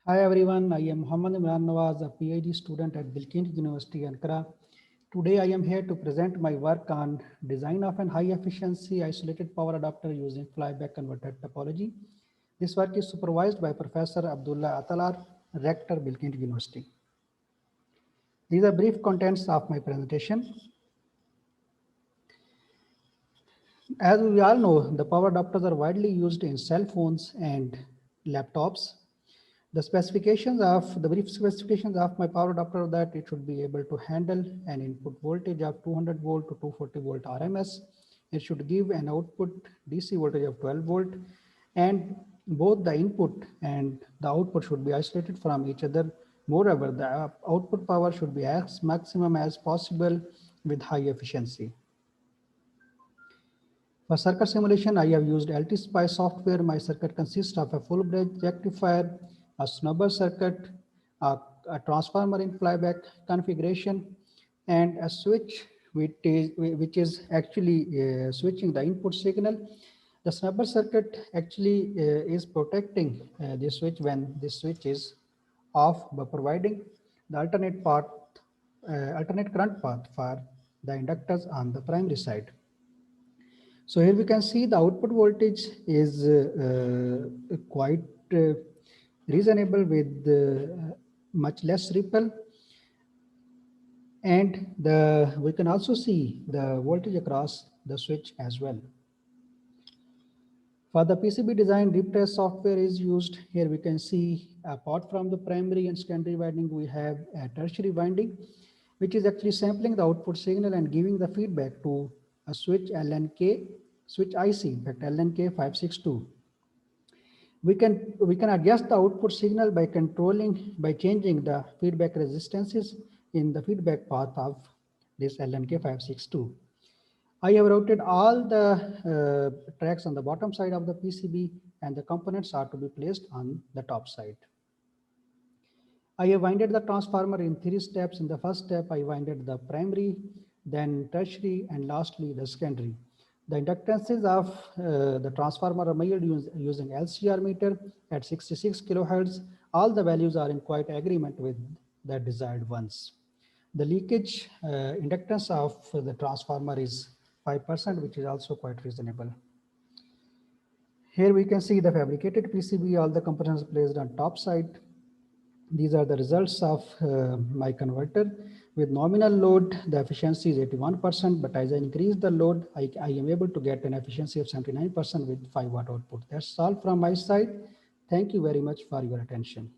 Hi everyone, I am Muhammad Imran Nawaz, a PhD student at Bilkent University, Ankara. Today I am here to present my work on design of an high efficiency isolated power adapter using flyback converter topology. This work is supervised by Professor Abdullah Atalar, Rector, Bilkent University. These are brief contents of my presentation. As we all know, the power adapters are widely used in cell phones and laptops. The brief specifications of my power adapter are that it should be able to handle an input voltage of 200 volt to 240 volt RMS. It should give an output DC voltage of 12 volt, and both the input and the output should be isolated from each other. Moreover, the output power should be as maximum as possible with high efficiency. For circuit simulation, I have used LTSPICE software. My circuit consists of a full bridge rectifier, a snubber circuit, a transformer in flyback configuration, and a switch which is actually switching the input signal. The snubber circuit actually is protecting the switch when the switch is off by providing the alternate current path for the inductors on the primary side. So here we can see the output voltage is quite reasonable with much less ripple, and we can also see the voltage across the switch as well. For the PCB design, deep test software is used. Here we can see apart from the primary and secondary winding, we have a tertiary winding, which is actually sampling the output signal and giving the feedback to a switch LNK, switch IC, in fact LNK562. We can adjust the output signal by changing the feedback resistances in the feedback path of this LNK562. I have routed all the tracks on the bottom side of the PCB, and the components are to be placed on the top side. I have winded the transformer in 3 steps. In the first step, I winded the primary, then tertiary, and lastly the secondary. The inductances of the transformer are measured using LCR meter at 66 kilohertz. All the values are in quite agreement with the desired ones. The leakage inductance of the transformer is 5%, which is also quite reasonable. Here we can see the fabricated PCB, all the components placed on top side. These are the results of my converter. With nominal load, the efficiency is 81%, but as I increase the load, I am able to get an efficiency of 79% with 5 watt output. That's all from my side. Thank you very much for your attention.